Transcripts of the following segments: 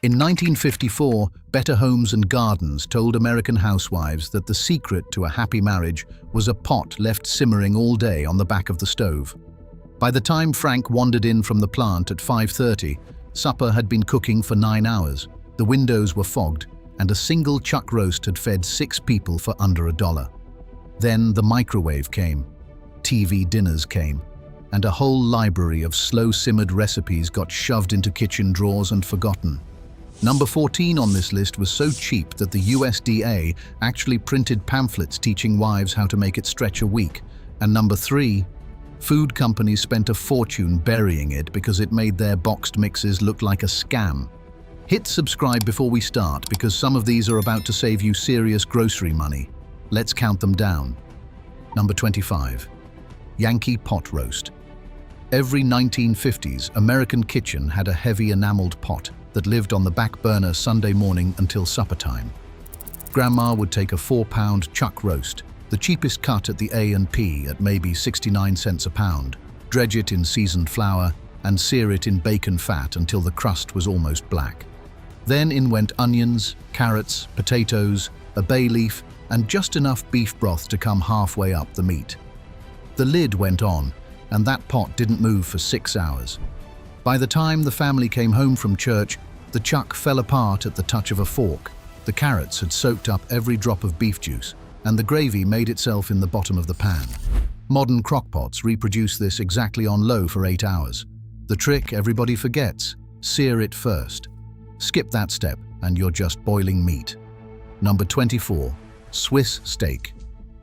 In 1954, Better Homes and Gardens told American housewives that the secret to a happy marriage was a pot left simmering all day on the back of the stove. By the time Frank wandered in from the plant at 5:30, supper had been cooking for 9 hours, the windows were fogged, and a single chuck roast had fed 6 people for under $1. Then the microwave came, TV dinners came, and a whole library of slow-simmered recipes got shoved into kitchen drawers and forgotten. Number 14 on this list was so cheap that the USDA actually printed pamphlets teaching wives how to make it stretch a week. And number 3, food companies spent a fortune burying it because it made their boxed mixes look like a scam. Hit subscribe before we start because some of these are about to save you serious grocery money. Let's count them down. Number 25. Yankee pot roast. Every 1950s American kitchen had a heavy enameled pot that lived on the back burner Sunday morning until supper time. Grandma would take a 4-pound chuck roast, the cheapest cut at the A&P at maybe 69 cents a pound, dredge it in seasoned flour, and sear it in bacon fat until the crust was almost black. Then in went onions, carrots, potatoes, a bay leaf, and just enough beef broth to come halfway up the meat. The lid went on, and that pot didn't move for 6 hours. By the time the family came home from church, the chuck fell apart at the touch of a fork. The carrots had soaked up every drop of beef juice, and the gravy made itself in the bottom of the pan. Modern crockpots reproduce this exactly on low for 8 hours. The trick everybody forgets: sear it first. Skip that step, and you're just boiling meat. Number 24. Swiss steak.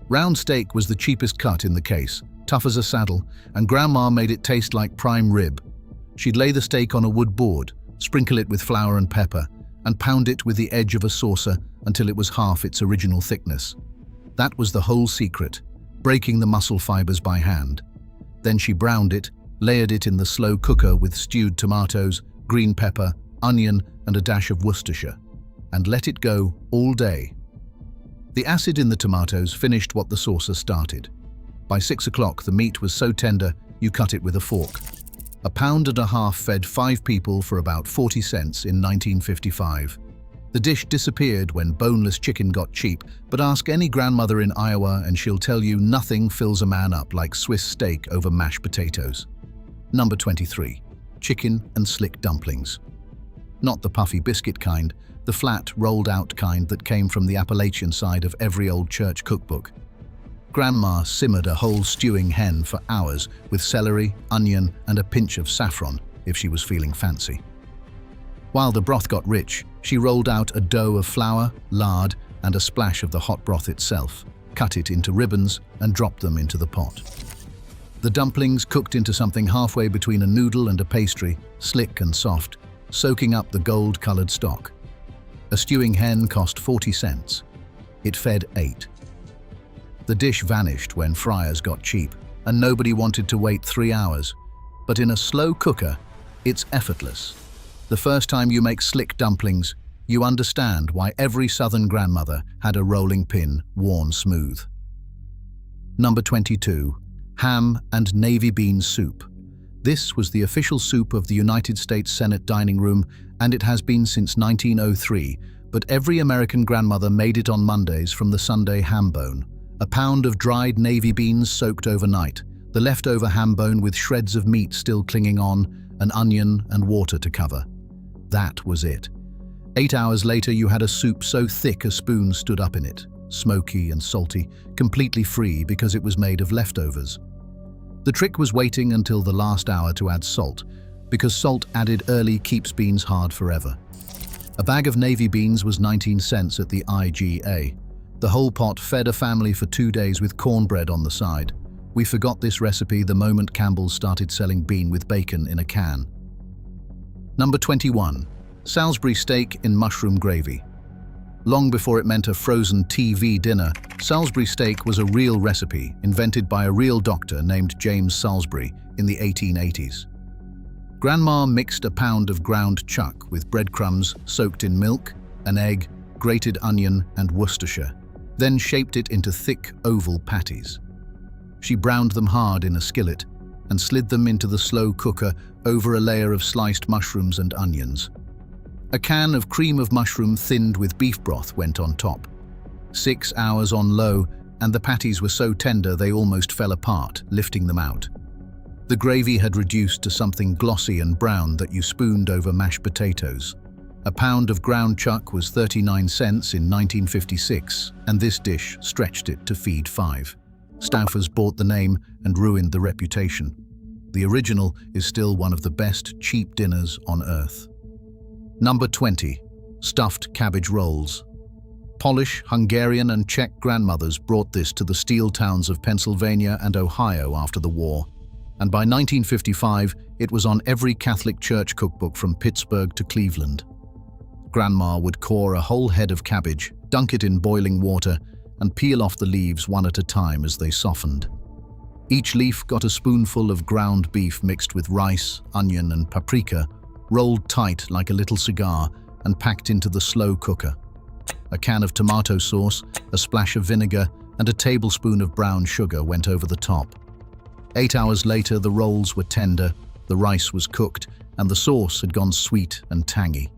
Round steak was the cheapest cut in the case, tough as a saddle, and Grandma made it taste like prime rib. She'd lay the steak on a wood board, sprinkle it with flour and pepper, and pound it with the edge of a saucer until it was half its original thickness. That was the whole secret, breaking the muscle fibers by hand. Then she browned it, layered it in the slow cooker with stewed tomatoes, green pepper, onion, and a dash of Worcestershire, and let it go all day. The acid in the tomatoes finished what the saucer started. By 6 o'clock, the meat was so tender you cut it with a fork. £1.5 pound fed 5 people for about 40 cents in 1955. The dish disappeared when boneless chicken got cheap, but ask any grandmother in Iowa and she'll tell you nothing fills a man up like Swiss steak over mashed potatoes. Number 23. Chicken and slick dumplings. Not the puffy biscuit kind, the flat, rolled-out kind that came from the Appalachian side of every old church cookbook. Grandma simmered a whole stewing hen for hours with celery, onion, and a pinch of saffron if she was feeling fancy. While the broth got rich, she rolled out a dough of flour, lard, and a splash of the hot broth itself, cut it into ribbons, and dropped them into the pot. The dumplings cooked into something halfway between a noodle and a pastry, slick and soft, soaking up the gold-colored stock. A stewing hen cost 40 cents. It fed 8. The dish vanished when fryers got cheap, and nobody wanted to wait 3 hours. But in a slow cooker, it's effortless. The first time you make slick dumplings, you understand why every Southern grandmother had a rolling pin worn smooth. Number 22. Ham and navy bean soup. This was the official soup of the United States Senate dining room, and it has been since 1903, but every American grandmother made it on Mondays from the Sunday ham bone. A pound of dried navy beans soaked overnight, the leftover ham bone with shreds of meat still clinging on, an onion and water to cover. That was it. 8 hours later you had a soup so thick a spoon stood up in it, smoky and salty, completely free because it was made of leftovers. The trick was waiting until the last hour to add salt, because salt added early keeps beans hard forever. A bag of navy beans was 19 cents at the IGA. The whole pot fed a family for 2 days with cornbread on the side. We forgot this recipe the moment Campbell's started selling bean with bacon in a can. Number 21. Salisbury steak in mushroom gravy. Long before it meant a frozen TV dinner, Salisbury steak was a real recipe invented by a real doctor named James Salisbury in the 1880s. Grandma mixed a pound of ground chuck with breadcrumbs soaked in milk, an egg, grated onion, and Worcestershire, then shaped it into thick, oval patties. She browned them hard in a skillet and slid them into the slow cooker over a layer of sliced mushrooms and onions. A can of cream of mushroom thinned with beef broth went on top. 6 hours on low, and the patties were so tender they almost fell apart, lifting them out. The gravy had reduced to something glossy and brown that you spooned over mashed potatoes. A pound of ground chuck was 39 cents in 1956, and this dish stretched it to feed 5. Stauffer's bought the name and ruined the reputation. The original is still one of the best cheap dinners on earth. Number 20. Stuffed cabbage rolls. Polish, Hungarian and Czech grandmothers brought this to the steel towns of Pennsylvania and Ohio after the war, and by 1955 it was on every Catholic church cookbook from Pittsburgh to Cleveland. Grandma would core a whole head of cabbage, dunk it in boiling water, and peel off the leaves one at a time as they softened. Each leaf got a spoonful of ground beef mixed with rice, onion and paprika, rolled tight like a little cigar and packed into the slow cooker. A can of tomato sauce, a splash of vinegar, and a tablespoon of brown sugar went over the top. 8 hours later, the rolls were tender, the rice was cooked, and the sauce had gone sweet and tangy.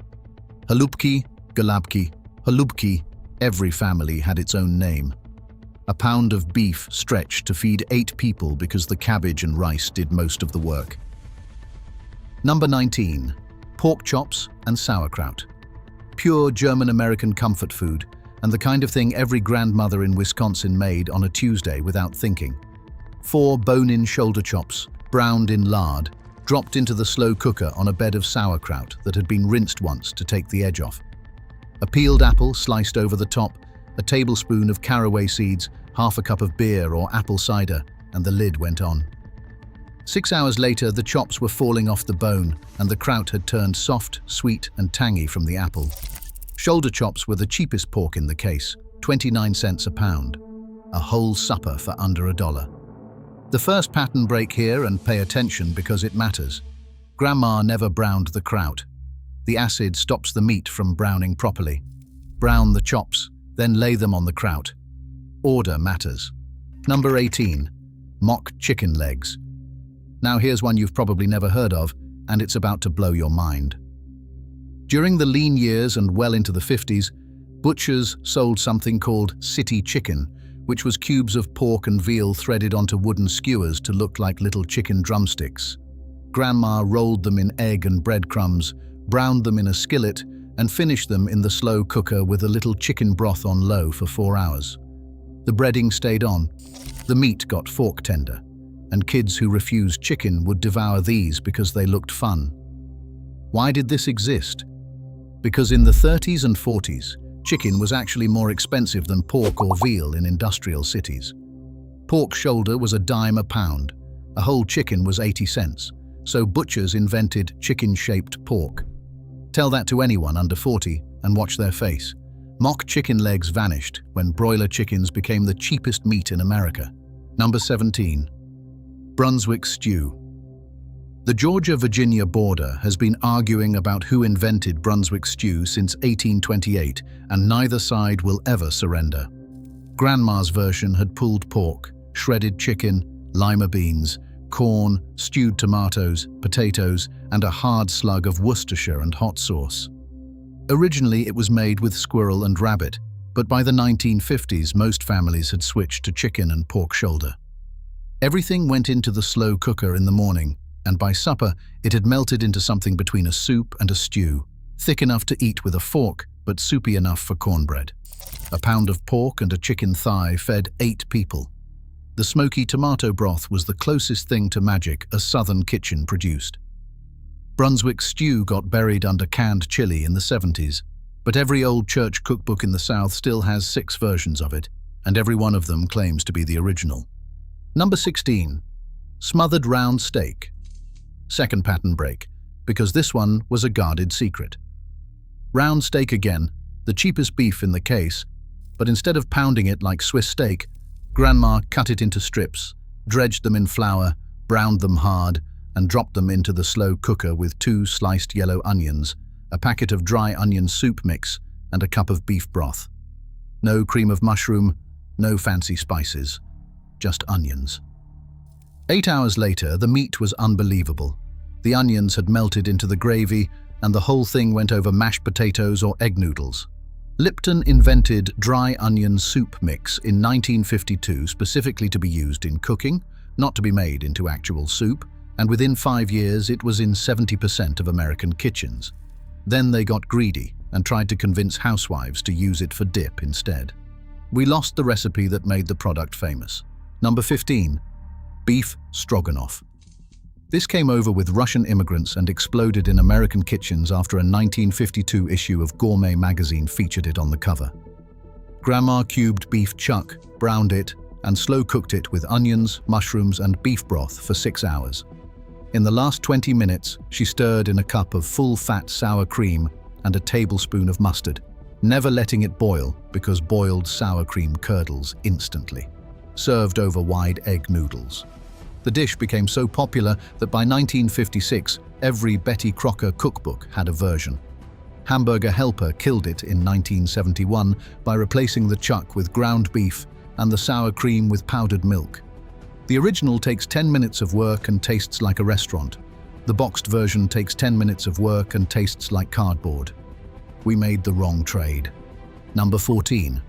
Halupki, galabki, halupki, every family had its own name. A pound of beef stretched to feed 8 people because the cabbage and rice did most of the work. Number 19. Pork chops and sauerkraut. Pure German-American comfort food, and the kind of thing every grandmother in Wisconsin made on a Tuesday without thinking. 4 bone-in shoulder chops, browned in lard, dropped into the slow cooker on a bed of sauerkraut that had been rinsed once to take the edge off. A peeled apple sliced over the top, a tablespoon of caraway seeds, half a cup of beer or apple cider, and the lid went on. 6 hours later, the chops were falling off the bone, and the kraut had turned soft, sweet, and tangy from the apple. Shoulder chops were the cheapest pork in the case, 29 cents a pound. A whole supper for under $1. The first pattern break here, and pay attention because it matters. Grandma never browned the kraut. The acid stops the meat from browning properly. Brown the chops, then lay them on the kraut. Order matters. Number 18. Mock chicken legs. Now here's one you've probably never heard of, and it's about to blow your mind. During the lean years and well into the 50s, butchers sold something called city chicken, which was cubes of pork and veal threaded onto wooden skewers to look like little chicken drumsticks. Grandma rolled them in egg and breadcrumbs, browned them in a skillet, and finished them in the slow cooker with a little chicken broth on low for 4 hours. The breading stayed on. The meat got fork tender, and kids who refused chicken would devour these because they looked fun. Why did this exist? Because in the 30s and 40s, chicken was actually more expensive than pork or veal in industrial cities. Pork shoulder was $0.10 a pound. A whole chicken was 80 cents, so butchers invented chicken-shaped pork. Tell that to anyone under 40 and watch their face. Mock chicken legs vanished when broiler chickens became the cheapest meat in America. Number 17. Brunswick stew. The Georgia-Virginia border has been arguing about who invented Brunswick stew since 1828, and neither side will ever surrender. Grandma's version had pulled pork, shredded chicken, lima beans, corn, stewed tomatoes, potatoes, and a hard slug of Worcestershire and hot sauce. Originally, it was made with squirrel and rabbit, but by the 1950s, most families had switched to chicken and pork shoulder. Everything went into the slow cooker in the morning, and by supper, it had melted into something between a soup and a stew, thick enough to eat with a fork, but soupy enough for cornbread. A pound of pork and a chicken thigh fed 8 people. The smoky tomato broth was the closest thing to magic a southern kitchen produced. Brunswick stew got buried under canned chili in the 70s, but every old church cookbook in the South still has 6 versions of it, and every one of them claims to be the original. Number 16. Smothered round steak. Second pattern break, because this one was a guarded secret. Round steak again, the cheapest beef in the case, but instead of pounding it like Swiss steak, Grandma cut it into strips, dredged them in flour, browned them hard, and dropped them into the slow cooker with 2 sliced yellow onions, a packet of dry onion soup mix, and a cup of beef broth. No cream of mushroom, no fancy spices, just onions. 8 hours later, the meat was unbelievable. The onions had melted into the gravy, and the whole thing went over mashed potatoes or egg noodles. Lipton invented dry onion soup mix in 1952 specifically to be used in cooking, not to be made into actual soup, and within 5 years it was in 70% of American kitchens. Then they got greedy and tried to convince housewives to use it for dip instead. We lost the recipe that made the product famous. Number 15. Beef stroganoff. This came over with Russian immigrants and exploded in American kitchens after a 1952 issue of Gourmet magazine featured it on the cover. Grandma cubed beef chuck, browned it, and slow-cooked it with onions, mushrooms, and beef broth for 6 hours. In the last 20 minutes, she stirred in a cup of full-fat sour cream and a tablespoon of mustard, never letting it boil because boiled sour cream curdles instantly. Served over wide egg noodles. The dish became so popular that by 1956, every Betty Crocker cookbook had a version. Hamburger Helper killed it in 1971 by replacing the chuck with ground beef and the sour cream with powdered milk. The original takes 10 minutes of work and tastes like a restaurant. The boxed version takes 10 minutes of work and tastes like cardboard. We made the wrong trade. Number 14.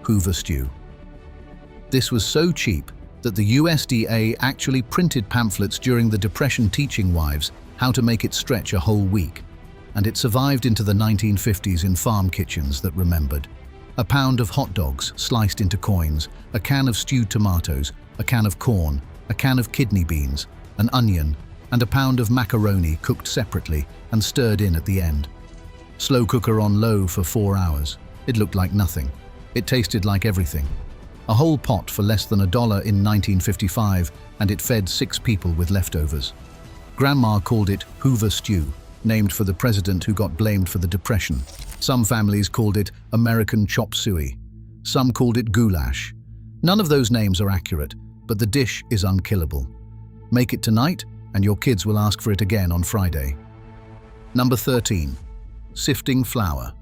Hoover stew. This was so cheap that the USDA actually printed pamphlets during the Depression teaching wives how to make it stretch a whole week, and it survived into the 1950s in farm kitchens that remembered. A pound of hot dogs sliced into coins, a can of stewed tomatoes, a can of corn, a can of kidney beans, an onion, and a pound of macaroni cooked separately and stirred in at the end. Slow cooker on low for 4 hours. It looked like nothing. It tasted like everything. A whole pot for less than $1 in 1955, and it fed 6 people with leftovers. Grandma called it Hoover stew, named for the president who got blamed for the Depression. Some families called it American chop suey. Some called it goulash. None of those names are accurate, but the dish is unkillable. Make it tonight, and your kids will ask for it again on Friday. Number 13. Sifting flour.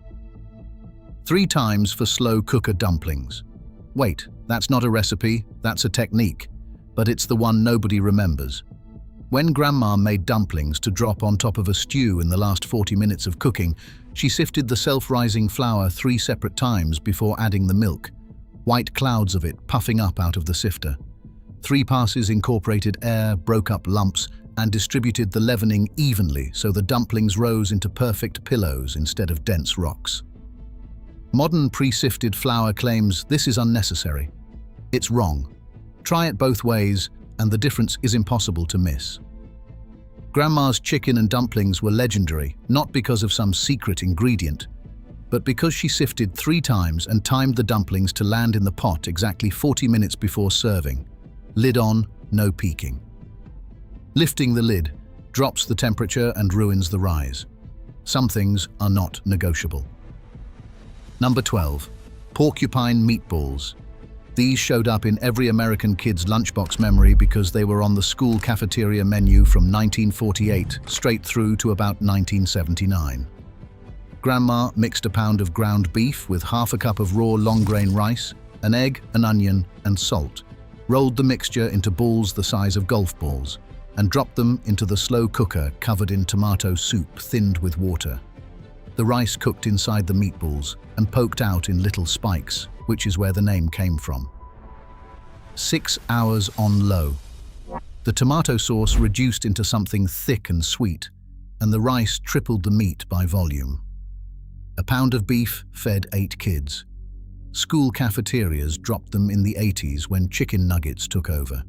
3 times for slow cooker dumplings. Wait, that's not a recipe, that's a technique, but it's the one nobody remembers. When Grandma made dumplings to drop on top of a stew in the last 40 minutes of cooking, she sifted the self-rising flour 3 separate times before adding the milk, white clouds of it puffing up out of the sifter. 3 passes incorporated air, broke up lumps, and distributed the leavening evenly so the dumplings rose into perfect pillows instead of dense rocks. Modern pre-sifted flour claims this is unnecessary. It's wrong. Try it both ways, and the difference is impossible to miss. Grandma's chicken and dumplings were legendary, not because of some secret ingredient, but because she sifted 3 times and timed the dumplings to land in the pot exactly 40 minutes before serving. Lid on, no peeking. Lifting the lid drops the temperature and ruins the rise. Some things are not negotiable. Number 12. Porcupine meatballs. These showed up in every American kid's lunchbox memory because they were on the school cafeteria menu from 1948 straight through to about 1979. Grandma mixed a pound of ground beef with half a cup of raw long-grain rice, an egg, an onion, and salt, rolled the mixture into balls the size of golf balls, and dropped them into the slow cooker covered in tomato soup thinned with water. The rice cooked inside the meatballs and poked out in little spikes, which is where the name came from. 6 hours on low. The tomato sauce reduced into something thick and sweet, and the rice tripled the meat by volume. A pound of beef fed 8 kids. School cafeterias dropped them in the 80s when chicken nuggets took over.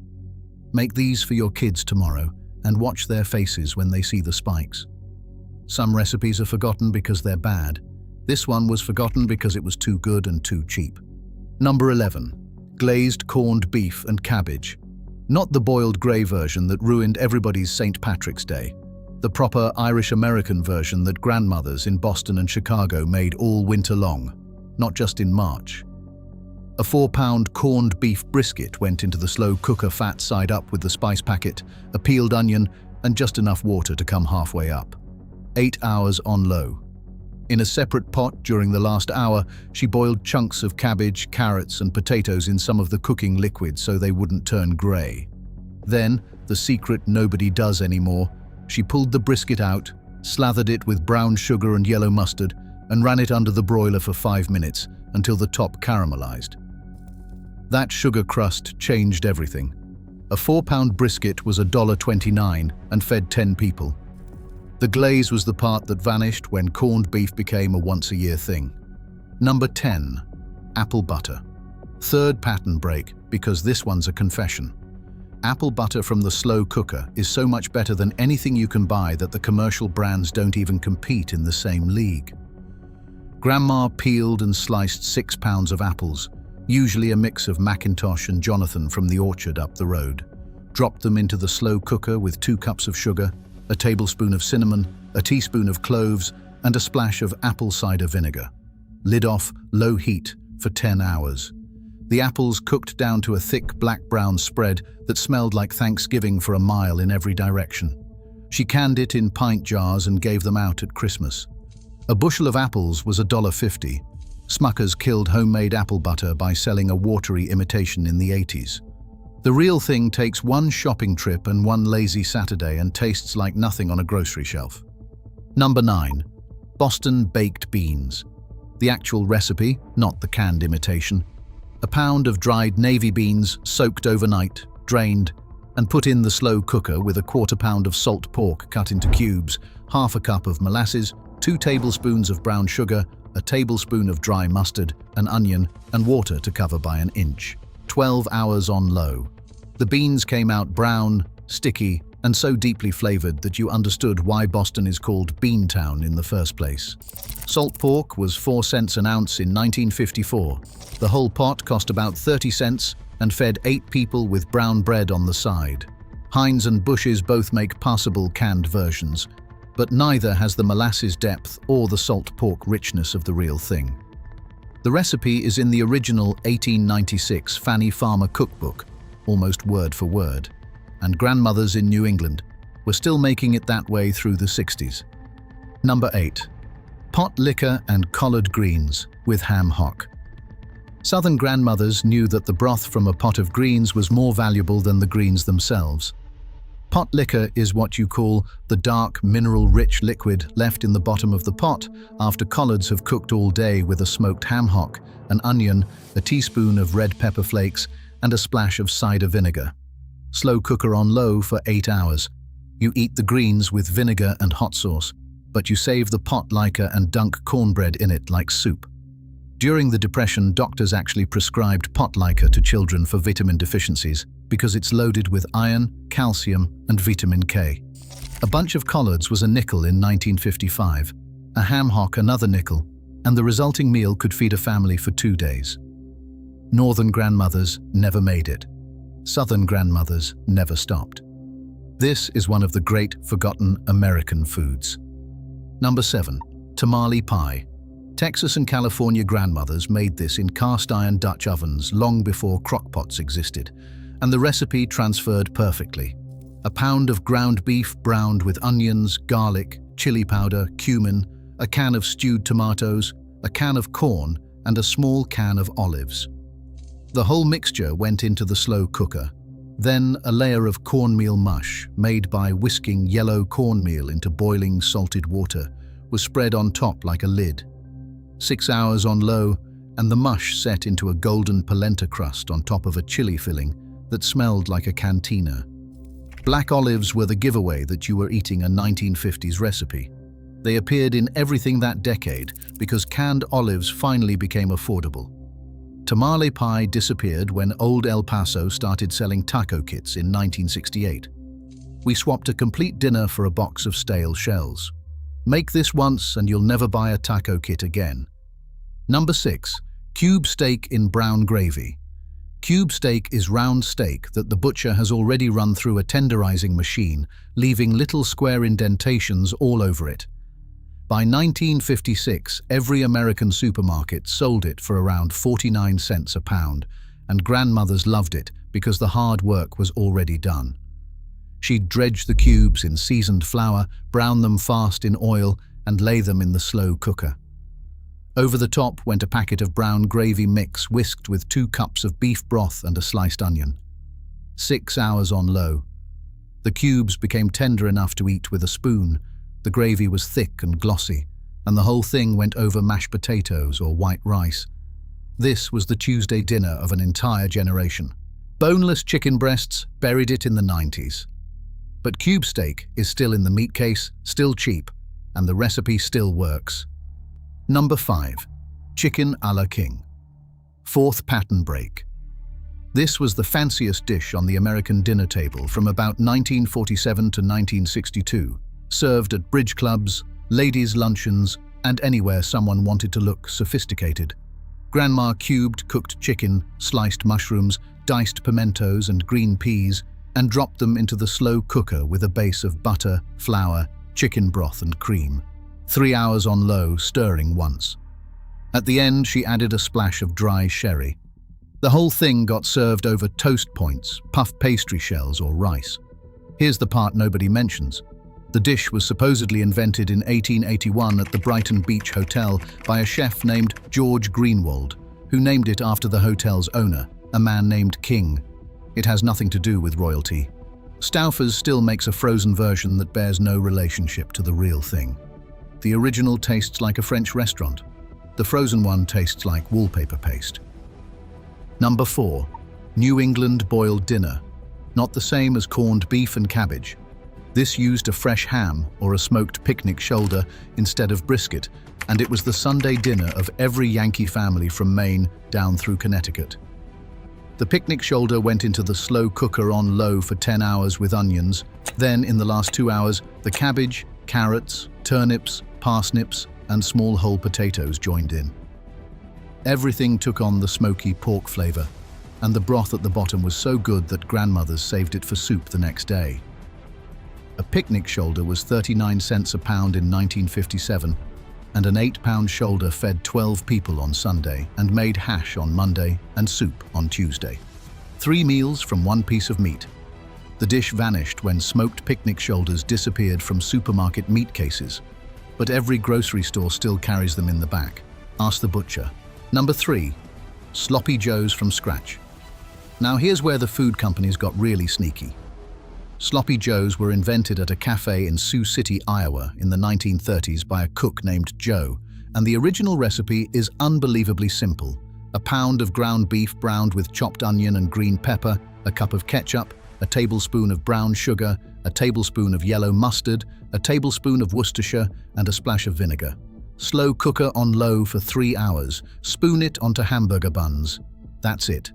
Make these for your kids tomorrow and watch their faces when they see the spikes. Some recipes are forgotten because they're bad. This one was forgotten because it was too good and too cheap. Number 11. Glazed corned beef and cabbage. Not the boiled grey version that ruined everybody's St. Patrick's Day. The proper Irish-American version that grandmothers in Boston and Chicago made all winter long, not just in March. A 4-pound corned beef brisket went into the slow cooker fat side up with the spice packet, a peeled onion, and just enough water to come halfway up. 8 hours on low. In a separate pot during the last hour, she boiled chunks of cabbage, carrots, and potatoes in some of the cooking liquid so they wouldn't turn grey. Then, the secret nobody does anymore, she pulled the brisket out, slathered it with brown sugar and yellow mustard, and ran it under the broiler for 5 minutes until the top caramelized. That sugar crust changed everything. A 4-pound brisket was $1.29 and fed 10 people. The glaze was the part that vanished when corned beef became a once-a-year thing. Number 10. Apple butter. Third pattern break, because this one's a confession. Apple butter from the slow cooker is so much better than anything you can buy that the commercial brands don't even compete in the same league. Grandma peeled and sliced 6 pounds of apples, usually a mix of Macintosh and Jonathan from the orchard up the road. Dropped them into the slow cooker with 2 cups of sugar, a tablespoon of cinnamon, a teaspoon of cloves, and a splash of apple cider vinegar. Lid off, low heat, for 10 hours. The apples cooked down to a thick black-brown spread that smelled like Thanksgiving for a mile in every direction. She canned it in pint jars and gave them out at Christmas. A bushel of apples was $1.50. Smucker's killed homemade apple butter by selling a watery imitation in the 80s. The real thing takes 1 shopping trip and 1 lazy Saturday and tastes like nothing on a grocery shelf. Number 9. Boston baked beans. The actual recipe, not the canned imitation. A pound of dried navy beans soaked overnight, drained, and put in the slow cooker with a 1/4 pound of salt pork cut into cubes, 1/2 cup of molasses, 2 tablespoons of brown sugar, a tablespoon of dry mustard, an onion, and water to cover by 1 inch. 12 hours on low. The beans came out brown, sticky, and so deeply flavored that you understood why Boston is called Beantown in the first place. Salt pork was 4 cents an ounce in 1954. The whole pot cost about 30 cents and fed 8 people with brown bread on the side. Heinz and Bush's both make passable canned versions, but neither has the molasses depth or the salt pork richness of the real thing. The recipe is in the original 1896 Fanny Farmer cookbook, almost word for word, and grandmothers in New England were still making it that way through the 60s. Number 8. Pot liquor and collard greens with ham hock. Southern grandmothers knew that the broth from a pot of greens was more valuable than the greens themselves. Pot liquor is what you call the dark, mineral-rich liquid left in the bottom of the pot after collards have cooked all day with a smoked ham hock, an onion, a teaspoon of red pepper flakes, and a splash of cider vinegar. Slow cooker on low for 8 hours. You eat the greens with vinegar and hot sauce, but you save the pot liquor and dunk cornbread in it like soup. During the Depression, doctors actually prescribed pot liquor to children for vitamin deficiencies because it's loaded with iron, calcium, and vitamin K. A bunch of collards was a nickel in 1955, a ham hock another nickel, and the resulting meal could feed a family for 2 days. Northern grandmothers never made it. Southern grandmothers never stopped. This is one of the great forgotten American foods. Number 7. Tamale pie. Texas and California grandmothers made this in cast-iron Dutch ovens long before crockpots existed, and the recipe transferred perfectly. A pound of ground beef browned with onions, garlic, chili powder, cumin, a can of stewed tomatoes, a can of corn, and a small can of olives. The whole mixture went into the slow cooker. Then a layer of cornmeal mush, made by whisking yellow cornmeal into boiling salted water, was spread on top like a lid. 6 hours on low, and the mush set into a golden polenta crust on top of a chili filling that smelled like a cantina. Black olives were the giveaway that you were eating a 1950s recipe. They appeared in everything that decade because canned olives finally became affordable. Tamale pie disappeared when old El Paso started selling taco kits in 1968. We swapped a complete dinner for a box of stale shells. Make this once and you'll never buy a taco kit again. Number 6. Cube steak in brown gravy. Cube steak is round steak that the butcher has already run through a tenderizing machine, leaving little square indentations all over it. By 1956, every American supermarket sold it for around 49 cents a pound, and grandmothers loved it because the hard work was already done. She'd dredge the cubes in seasoned flour, brown them fast in oil, and lay them in the slow cooker. Over the top went a packet of brown gravy mix whisked with 2 cups of beef broth and a sliced onion. 6 hours on low. The cubes became tender enough to eat with a spoon. The gravy was thick and glossy, and the whole thing went over mashed potatoes or white rice. This was the Tuesday dinner of an entire generation. Boneless chicken breasts buried it in the 90s. But cube steak is still in the meat case, still cheap, and the recipe still works. Number 5. Chicken a la king. Fourth pattern break. This was the fanciest dish on the American dinner table from about 1947 to 1962, served at bridge clubs, ladies' luncheons, and anywhere someone wanted to look sophisticated. Grandma cubed cooked chicken, sliced mushrooms, diced pimentos and green peas, and dropped them into the slow cooker with a base of butter, flour, chicken broth and cream. 3 hours on low, stirring once. At the end, she added a splash of dry sherry. The whole thing got served over toast points, puff pastry shells or rice. Here's the part nobody mentions. The dish was supposedly invented in 1881 at the Brighton Beach Hotel by a chef named George Greenwald, who named it after the hotel's owner, a man named King. It has nothing to do with royalty. Stauffer's still makes a frozen version that bears no relationship to the real thing. The original tastes like a French restaurant. The frozen one tastes like wallpaper paste. Number 4. New England boiled dinner. Not the same as corned beef and cabbage. This used a fresh ham or a smoked picnic shoulder instead of brisket, and it was the Sunday dinner of every Yankee family from Maine down through Connecticut. The picnic shoulder went into the slow cooker on low for 10 hours with onions. Then, in the last 2 hours, the cabbage, carrots, turnips, parsnips, and small whole potatoes joined in. Everything took on the smoky pork flavor, and the broth at the bottom was so good that grandmothers saved it for soup the next day. A picnic shoulder was 39 cents a pound in 1957, and an 8-pound shoulder fed 12 people on Sunday and made hash on Monday and soup on Tuesday. 3 meals from 1 piece of meat. The dish vanished when smoked picnic shoulders disappeared from supermarket meat cases, but every grocery store still carries them in the back. Ask the butcher. Number 3. Sloppy Joes from scratch. Now here's where the food companies got really sneaky. Sloppy Joes were invented at a cafe in Sioux City, Iowa in the 1930s by a cook named Joe, and the original recipe is unbelievably simple. A pound of ground beef browned with chopped onion and green pepper, a cup of ketchup, a tablespoon of brown sugar, a tablespoon of yellow mustard, a tablespoon of Worcestershire, and a splash of vinegar. Slow cooker on low for 3 hours. Spoon it onto hamburger buns. That's it.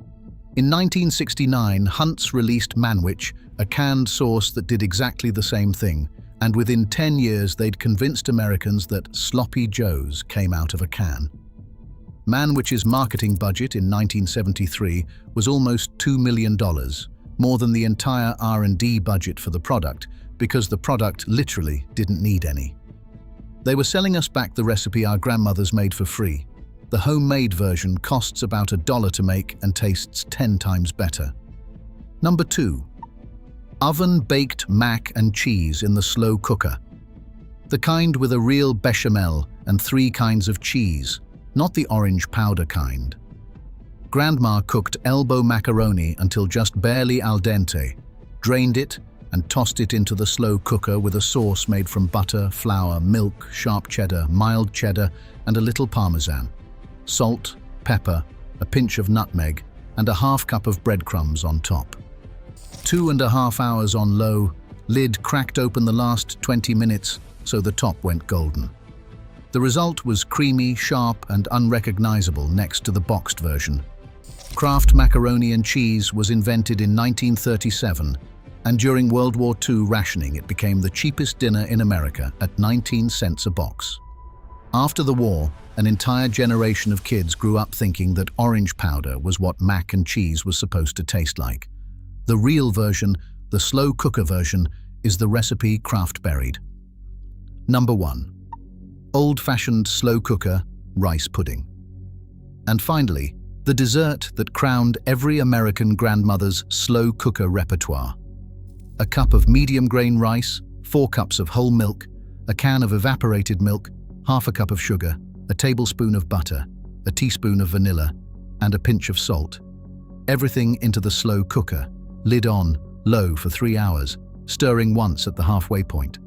In 1969, Hunt's released Manwich, a canned sauce that did exactly the same thing, and within 10 years they'd convinced Americans that Sloppy Joes came out of a can. Manwich's marketing budget in 1973 was almost $2 million, more than the entire R&D budget for the product, because the product literally didn't need any. They were selling us back the recipe our grandmothers made for free. The homemade version costs about $1 to make and tastes 10 times better. Number 2. Oven-baked mac and cheese in the slow cooker. The kind with a real bechamel and 3 kinds of cheese, not the orange powder kind. Grandma cooked elbow macaroni until just barely al dente, drained it, and tossed it into the slow cooker with a sauce made from butter, flour, milk, sharp cheddar, mild cheddar, and a little parmesan. Salt, pepper, a pinch of nutmeg, and a half cup of breadcrumbs on top. 2.5 hours on low, lid cracked open the last 20 minutes so the top went golden. The result was creamy, sharp, and unrecognizable next to the boxed version. Kraft macaroni and cheese was invented in 1937, and during World War II rationing it became the cheapest dinner in America at 19 cents a box. After the war, an entire generation of kids grew up thinking that orange powder was what mac and cheese was supposed to taste like. The real version, the slow cooker version, is the recipe Kraft buried. Number 1. Old-fashioned slow cooker rice pudding. And finally, the dessert that crowned every American grandmother's slow cooker repertoire. A cup of medium-grain rice, 4 cups of whole milk, a can of evaporated milk, half a cup of sugar, a tablespoon of butter, a teaspoon of vanilla, and a pinch of salt. Everything into the slow cooker, lid on, low for 3 hours, stirring once at the halfway point.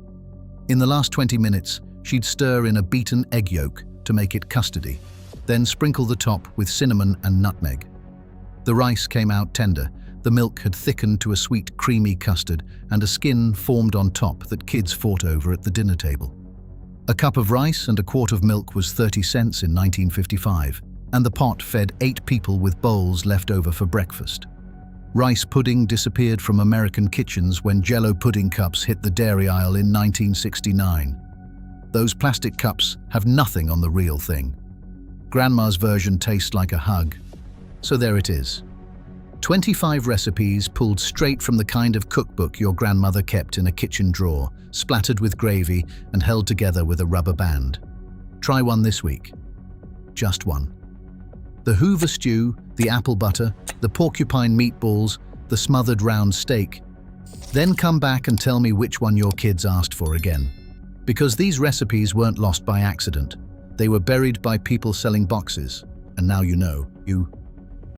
In the last 20 minutes, she'd stir in a beaten egg yolk to make it custardy, then sprinkle the top with cinnamon and nutmeg. The rice came out tender, the milk had thickened to a sweet, creamy custard, and a skin formed on top that kids fought over at the dinner table. A cup of rice and a quart of milk was 30 cents in 1955, and the pot fed 8 people with bowls left over for breakfast. Rice pudding disappeared from American kitchens when Jell-O pudding cups hit the dairy aisle in 1969. Those plastic cups have nothing on the real thing. Grandma's version tastes like a hug. So there it is. 25 recipes pulled straight from the kind of cookbook your grandmother kept in a kitchen drawer, splattered with gravy and held together with a rubber band. Try one this week. Just one. The Hoover stew, the apple butter, the porcupine meatballs, the smothered round steak. Then come back and tell me which one your kids asked for again. Because these recipes weren't lost by accident. They were buried by people selling boxes. And now you know.